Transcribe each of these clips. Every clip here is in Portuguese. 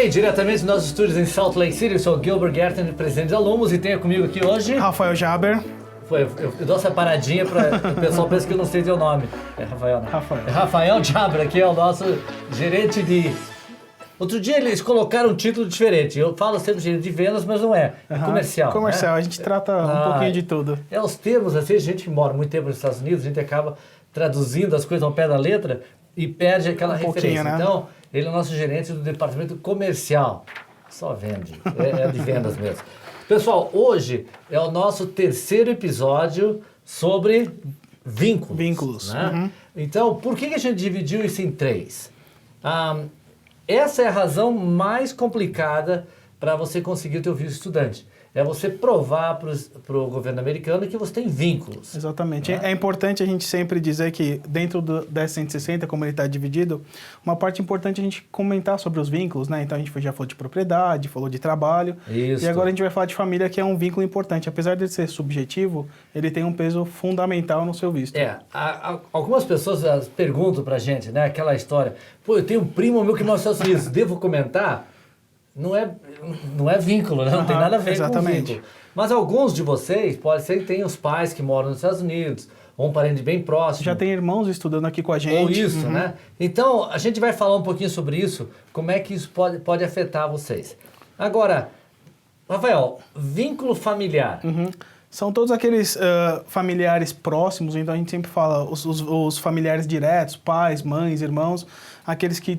Ok, diretamente dos nossos estúdios em Salt Lake City, eu sou o Gilbert Gerten, presidente de Alumos, e tenho comigo aqui hoje... Rafael Jaber. Eu dou essa paradinha para o pessoal pensa que eu não sei teu nome. É Rafael, né? Rafael. É Rafael Jaber, que é o nosso gerente de... Outro dia eles colocaram um título diferente. Eu falo sempre gerente de vendas, mas não é. É comercial. Comercial, né? A gente trata um pouquinho de tudo. É os termos, assim, a gente que mora muito tempo nos Estados Unidos, a gente acaba traduzindo as coisas ao pé da letra e perde aquela referência. Né? Então, ele é o nosso gerente do departamento comercial. Só vende. É de vendas mesmo. Pessoal, hoje é o nosso terceiro episódio sobre vínculos. Vínculos. Né? Uhum. Então, por que a gente dividiu isso em três? Essa é a razão mais complicada para você conseguir o teu visto estudante. É você provar para o governo americano que você tem vínculos. Exatamente. Né? É importante a gente sempre dizer que dentro do 1060, como ele está dividido, uma parte importante é a gente comentar sobre os vínculos, né? Então a gente já falou de propriedade, falou de trabalho. Isso. E agora a gente vai falar de família, que é um vínculo importante. Apesar de ser subjetivo, ele tem um peso fundamental no seu visto. Algumas pessoas perguntam pra gente, né? Aquela história, pô, eu tenho um primo meu que mora nos Estados Unidos, devo comentar? Não é vínculo, né? Não tem nada a ver exatamente. com vínculo. Mas alguns de vocês, pode ser que tenham os pais que moram nos Estados Unidos, ou um parente bem próximo. Já tem irmãos estudando aqui com a gente. Ou isso, né? Então, a gente vai falar um pouquinho sobre isso, como é que isso pode afetar vocês. Agora, Rafael, vínculo familiar. São todos aqueles familiares próximos, então a gente sempre fala os familiares diretos, pais, mães, irmãos, aqueles que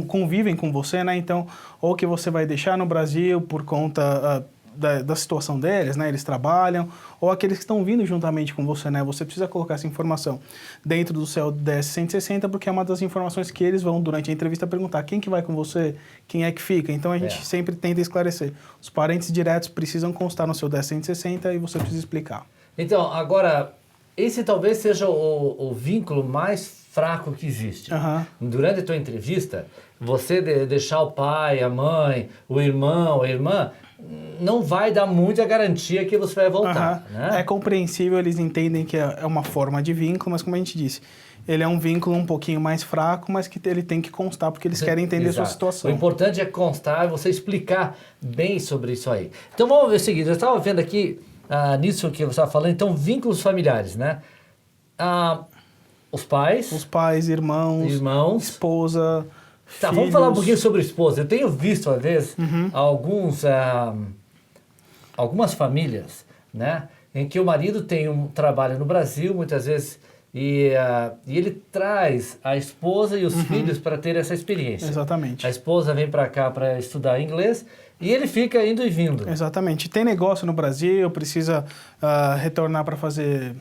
convivem com você, né? Então, ou que você vai deixar no Brasil por conta da situação deles, né? Eles trabalham, ou aqueles que estão vindo juntamente com você, né? Você precisa colocar essa informação dentro do seu DS 160, porque é uma das informações que eles vão, durante a entrevista, perguntar quem que vai com você, quem é que fica. Então, a gente sempre tenta esclarecer. Os parentes diretos precisam constar no seu DS 160 e você precisa explicar. Então, agora, esse talvez seja o vínculo mais fraco que existe. Durante a tua entrevista, você deixar o pai, a mãe, o irmão, a irmã, não vai dar muita garantia que você vai voltar. Né? É compreensível, eles entendem que é uma forma de vínculo, mas como a gente disse, ele é um vínculo um pouquinho mais fraco, mas que ele tem que constar, porque eles querem entender a sua situação. O importante é constar, você explicar bem sobre isso aí. Então vamos ver o seguinte, eu estava vendo aqui, nisso que você estava falando, então vínculos familiares, né? Os pais, irmãos, esposa, filhos. Vamos falar um pouquinho sobre esposa. Eu tenho visto, às vezes, algumas famílias, né, em que o marido tem um trabalho no Brasil, muitas vezes, e ele traz a esposa e os filhos para ter essa experiência. Exatamente. A esposa vem para cá para estudar inglês e ele fica indo e vindo. Exatamente. Tem negócio no Brasil, precisa retornar para fazer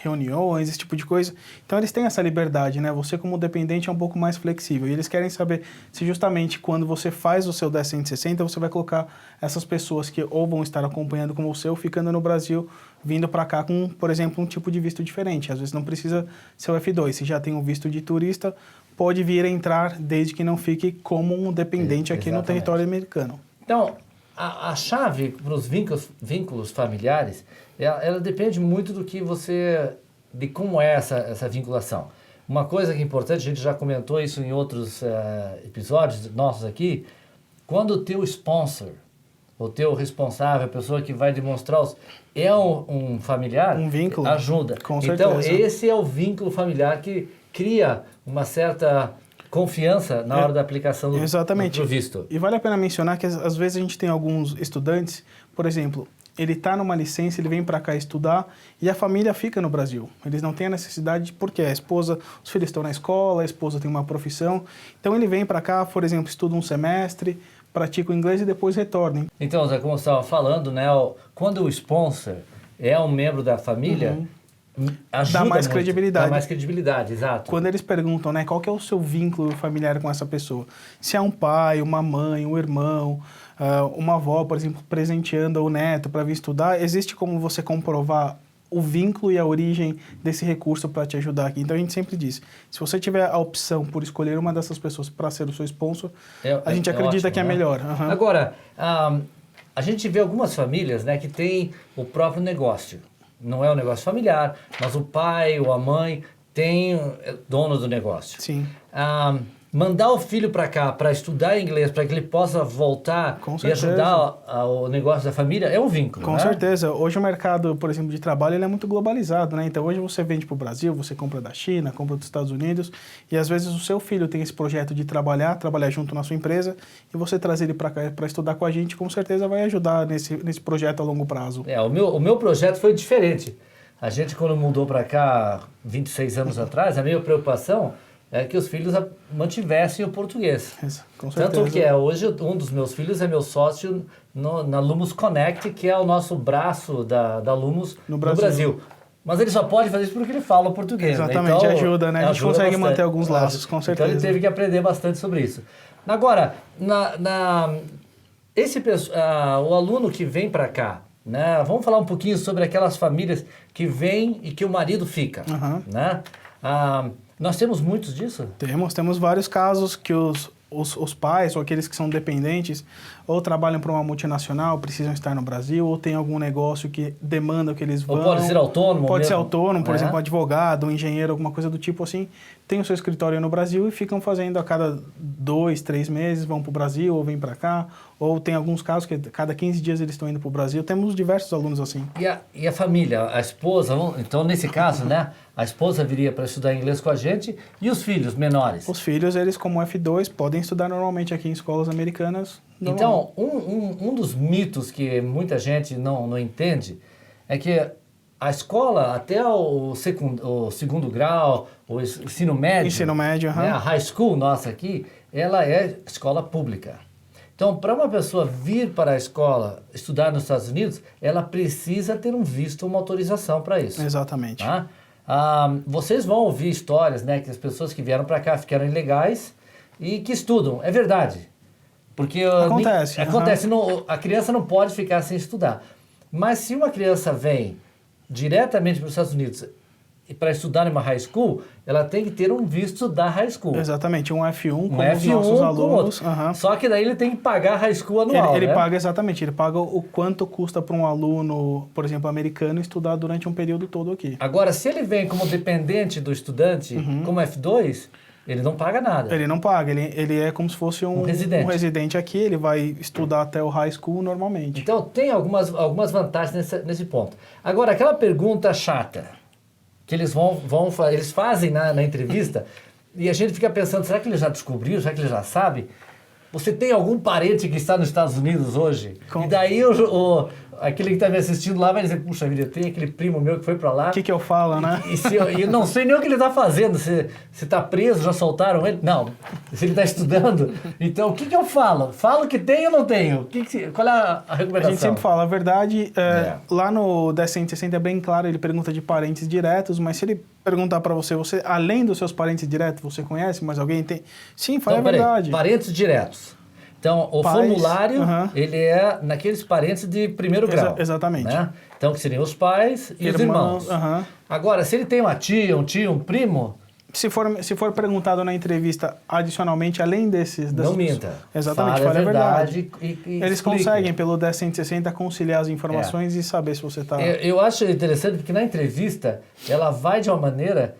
reuniões, esse tipo de coisa. Então, eles têm essa liberdade, né? Você, como dependente, é um pouco mais flexível. E eles querem saber se justamente quando você faz o seu 1060, você vai colocar essas pessoas que ou vão estar acompanhando com você ou ficando no Brasil, vindo para cá com, por exemplo, um tipo de visto diferente. Às vezes não precisa ser o F2. Se já tem um visto de turista, pode vir a entrar desde que não fique como um dependente aqui no território americano. Então, a chave para os vínculos familiares, ela depende muito de como é essa vinculação. Uma coisa que é importante, a gente já comentou isso em outros episódios nossos aqui, quando o teu sponsor, o teu responsável, a pessoa que vai demonstrar é um familiar, um vínculo, ajuda. Com certeza. Então, esse é o vínculo familiar que cria uma certa confiança na hora da aplicação do visto. E vale a pena mencionar que às vezes a gente tem alguns estudantes, por exemplo, ele está numa licença, ele vem para cá estudar e a família fica no Brasil. Eles não têm a necessidade, porque a esposa, os filhos estão na escola, a esposa tem uma profissão. Então ele vem para cá, por exemplo, estuda um semestre, pratica o inglês e depois retorna. Então, Zé, como você estava falando, né, quando o sponsor é um membro da família, ajuda dá mais muito, credibilidade. Dá mais credibilidade, exato. Quando eles perguntam, né, qual que é o seu vínculo familiar com essa pessoa? Se é um pai, uma mãe, um irmão, uma avó, por exemplo, presenteando o neto para vir estudar, existe como você comprovar o vínculo e a origem desse recurso para te ajudar aqui. Então a gente sempre diz, se você tiver a opção por escolher uma dessas pessoas para ser o seu sponsor, a gente acredita ótimo, que é melhor. Agora, a gente vê algumas famílias, né, que tem o próprio negócio. Não é um negócio familiar, mas o pai ou a mãe é dono do negócio. Sim. mandar o filho para cá para estudar inglês, para que ele possa voltar Com e certeza. ajudar o negócio da família, é um vínculo. Com né? certeza. Hoje o mercado, por exemplo, de trabalho, ele é muito globalizado, né? Então hoje você vende para o Brasil, você compra da China, compra dos Estados Unidos, e às vezes o seu filho tem esse projeto de trabalhar junto na sua empresa, e você trazer ele para cá para estudar com a gente, com certeza vai ajudar nesse projeto a longo prazo. O meu projeto foi diferente. A gente, quando mudou para cá 26 anos atrás, a minha preocupação é que os filhos mantivessem o português. Com certeza. Tanto que hoje um dos meus filhos é meu sócio na Lumos Connect, que é o nosso braço da Lumos no Brasil. Mas ele só pode fazer isso porque ele fala português. Exatamente, né? Então, ajuda, né? A gente consegue manter alguns laços, com certeza. Então ele teve que aprender bastante sobre isso. Agora, o aluno que vem para cá, né? Vamos falar um pouquinho sobre aquelas famílias que vêm e que o marido fica. Né? Nós temos muitos disso? Temos vários casos que os pais ou aqueles que são dependentes ou trabalham para uma multinacional, precisam estar no Brasil, ou tem algum negócio que demanda que eles vão. Ou pode ser autônomo Pode mesmo, ser autônomo, por né? exemplo, um advogado, um engenheiro, alguma coisa do tipo assim, tem o seu escritório no Brasil e ficam fazendo a cada 2, 3 meses, vão para o Brasil ou vêm para cá, ou tem alguns casos que a cada 15 dias eles estão indo para o Brasil. Temos diversos alunos assim. E a família, a esposa, então nesse caso, né, a esposa viria para estudar inglês com a gente e os filhos menores? Os filhos, eles como F2, podem estudar normalmente aqui em escolas americanas. Então, um dos mitos que muita gente não entende é que a escola, até o segundo grau, o ensino médio, né, a high school nossa aqui, ela é escola pública. Então, para uma pessoa vir para a escola estudar nos Estados Unidos, ela precisa ter um visto, uma autorização para isso. Exatamente. Tá? Vocês vão ouvir histórias, né, que as pessoas que vieram para cá ficaram ilegais e que estudam. É verdade. Porque acontece. A criança não pode ficar sem estudar. Mas se uma criança vem diretamente para os Estados Unidos para estudar numa high school, ela tem que ter um visto da high school. Exatamente, um F1 como F1 os nossos alunos. Só que daí ele tem que pagar a high school anual, Ele né? paga, exatamente, ele paga o quanto custa para um aluno, por exemplo, americano, estudar durante um período todo aqui. Agora, se ele vem como dependente do estudante, como F2, ele não paga nada. Ele não paga, ele é como se fosse um residente aqui, ele vai estudar até o high school normalmente. Então, tem algumas vantagens nesse ponto. Agora, aquela pergunta chata que eles eles fazem na entrevista e a gente fica pensando, será que ele já descobriu? Será que ele já sabe? Você tem algum parente que está nos Estados Unidos hoje? E daí aquele que está me assistindo lá vai dizer, puxa vida, tem aquele primo meu que foi para lá. O que eu falo, né? E eu não sei nem o que ele está fazendo, se está preso, já soltaram ele. Não, se ele está estudando. Então, o que eu falo? Falo que tenho ou não tenho? Qual é a recomendação? A gente sempre fala, a verdade, lá no 1060 é bem claro, ele pergunta de parentes diretos, mas se ele perguntar para você, além dos seus parentes diretos, você conhece mais alguém? Sim, fala a verdade. Parentes diretos. Então, o formulário, ele é naqueles parentes de primeiro grau. Exatamente. Né? Então, que seriam os pais e os irmãos. Agora, se ele tem uma tia, um tio, um primo... Se for perguntado na entrevista, adicionalmente, além desses... Não minta. Exatamente, fala a verdade. E eles explica. Conseguem, pelo 1060, conciliar as informações e saber se você está... Eu acho interessante porque na entrevista, ela vai de uma maneira...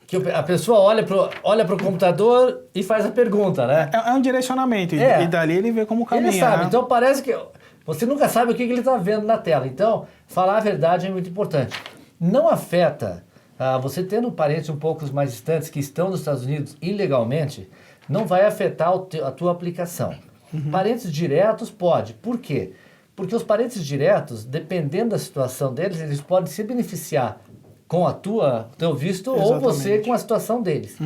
que a pessoa olha pro computador e faz a pergunta, né? É um direcionamento, e dali ele vê como caminha. Ele sabe, né? então parece que... Você nunca sabe o que ele está vendo na tela. Então, falar a verdade é muito importante. Não afeta... você tendo parentes um pouco mais distantes que estão nos Estados Unidos ilegalmente, não vai afetar a tua aplicação. Parentes diretos pode. Por quê? Porque os parentes diretos, dependendo da situação deles, eles podem se beneficiar com teu visto. Exatamente. Ou você com a situação deles.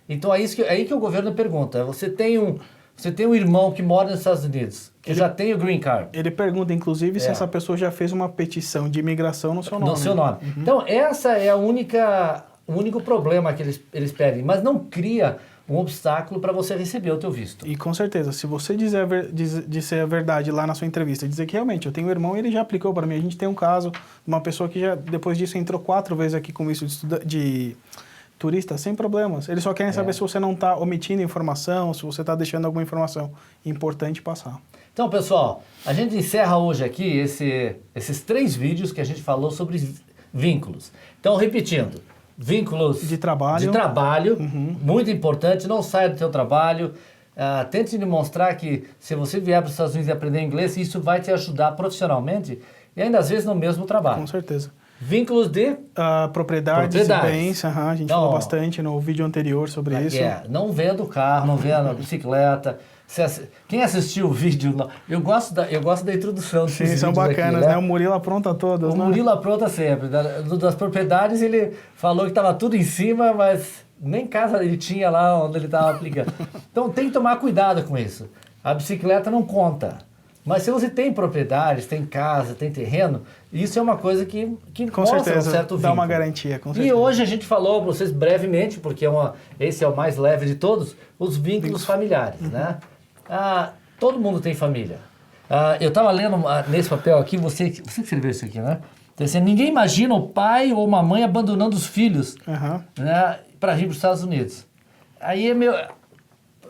Então é aí que o governo pergunta. Você tem um irmão que mora nos Estados Unidos, que já tem o green card. Ele pergunta, inclusive, se essa pessoa já fez uma petição de imigração no seu nome. No seu nome. Então, essa é o único problema que eles pedem, mas não cria um obstáculo para você receber o teu visto. E com certeza, se você disser a verdade lá na sua entrevista, dizer que realmente eu tenho um irmão e ele já aplicou para mim. A gente tem um caso de uma pessoa que já, depois disso, entrou 4 vezes aqui com visto de turista, sem problemas. Eles só querem saber se você não está omitindo informação, se você está deixando alguma informação importante passar. Então, pessoal, a gente encerra hoje aqui esses 3 vídeos que a gente falou sobre vínculos. Então, repetindo, vínculos de trabalho, muito importante, não saia do teu trabalho. Tente demonstrar que se você vier para os Estados Unidos e aprender inglês, isso vai te ajudar profissionalmente e ainda às vezes no mesmo trabalho. Com certeza. Vínculos de propriedades e bens, a gente falou bastante no vídeo anterior sobre isso. Não venda o carro, não venda a bicicleta. Quem assistiu o vídeo, eu gosto da introdução desses vídeos. Sim, são bacanas, né? O Murilo apronta todas, né? O Murilo apronta sempre. Das propriedades, ele falou que estava tudo em cima, mas nem casa ele tinha lá onde ele estava aplicando. Então tem que tomar cuidado com isso. A bicicleta não conta. Mas se você tem propriedades, tem casa, tem terreno, isso é uma coisa que com mostra certeza, um certo vínculo. Dá uma garantia, com certeza. E hoje a gente falou para vocês brevemente, porque esse é o mais leve de todos, os vínculos familiares, né? Todo mundo tem família. Eu estava lendo nesse papel aqui, você que escreveu isso aqui, né? Então, assim, ninguém imagina o pai ou uma mãe abandonando os filhos, né, para ir para os Estados Unidos. Aí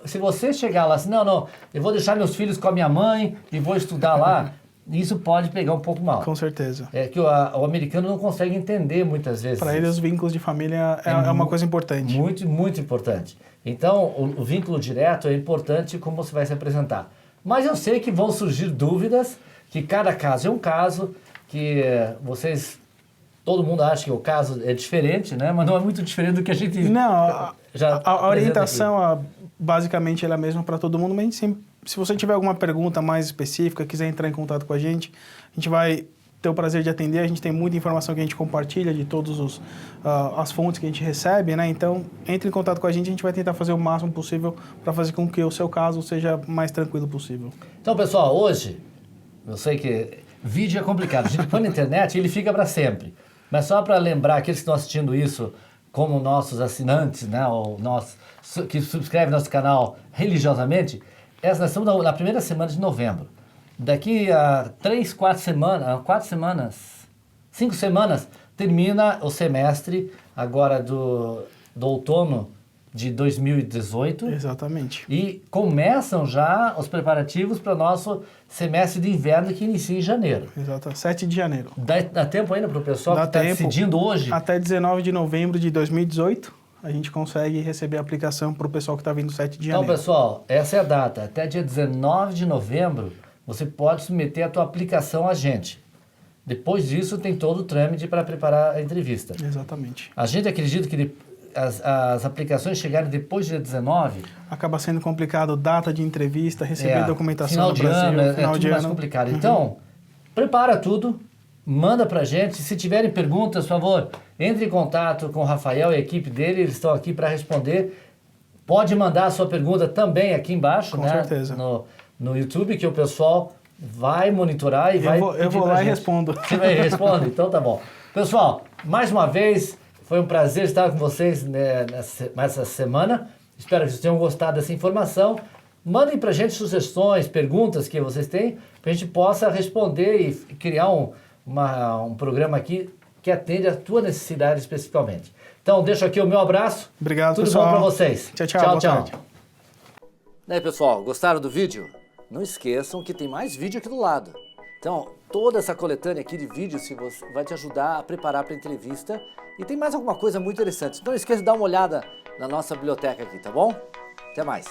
se você chegar lá assim, não, eu vou deixar meus filhos com a minha mãe e vou estudar lá, isso pode pegar um pouco mal. Com certeza. É que o americano não consegue entender muitas vezes. Para ele, os vínculos de família é uma coisa importante. Muito, muito importante. Então, o vínculo direto é importante como você vai se apresentar. Mas eu sei que vão surgir dúvidas, que cada caso é um caso, que todo mundo acha que o caso é diferente, né? Mas não é muito diferente do que a gente a orientação, basicamente, ela é a mesma para todo mundo, mas se você tiver alguma pergunta mais específica, quiser entrar em contato com a gente vai ter o prazer de atender. A gente tem muita informação que a gente compartilha de todas as fontes que a gente recebe, né? Então, entre em contato com a gente vai tentar fazer o máximo possível para fazer com que o seu caso seja mais tranquilo possível. Então, pessoal, hoje, eu sei que vídeo é complicado. A gente põe na internet e ele fica para sempre. Mas só para lembrar aqueles que estão assistindo isso como nossos assinantes, né? Ou que subscrevem nosso canal religiosamente, nós estamos na primeira semana de novembro. Daqui a 5 semanas, termina o semestre agora do outono de 2018. Exatamente. E começam já os preparativos para o nosso semestre de inverno que inicia em janeiro. Exato, 7 de janeiro. Dá tempo ainda para o pessoal que está decidindo hoje? Até 19 de novembro de 2018. A gente consegue receber a aplicação para o pessoal que está vindo 7 de janeiro. Então, pessoal, essa é a data. Até dia 19 de novembro, você pode submeter a tua aplicação a gente. Depois disso, tem todo o trâmite para preparar a entrevista. Exatamente. A gente acredita que as aplicações chegarem depois do dia 19... Acaba sendo complicado, data de entrevista, receber documentação final no de Brasil. Ano, final tudo de mais ano. complicado. Então, prepara tudo, manda pra gente. Se tiverem perguntas, por favor, entre em contato com o Rafael e a equipe dele, eles estão aqui para responder. Pode mandar a sua pergunta também aqui embaixo, com certeza. No YouTube, que o pessoal vai monitorar e vai Eu vou lá e respondo. Você vai responder? Então tá bom. Pessoal, mais uma vez, foi um prazer estar com vocês nessa semana. Espero que vocês tenham gostado dessa informação. Mandem pra gente sugestões, perguntas que vocês têm, para a gente possa responder e criar um programa aqui que atende a tua necessidade especificamente. Então, deixo aqui o meu abraço. Obrigado, Tudo pessoal. bom para vocês. Tchau. E aí, pessoal, gostaram do vídeo? Não esqueçam que tem mais vídeo aqui do lado. Então, toda essa coletânea aqui de vídeos vai te ajudar a preparar para a entrevista. E tem mais alguma coisa muito interessante. Então, não esqueça de dar uma olhada na nossa biblioteca aqui, tá bom? Até mais.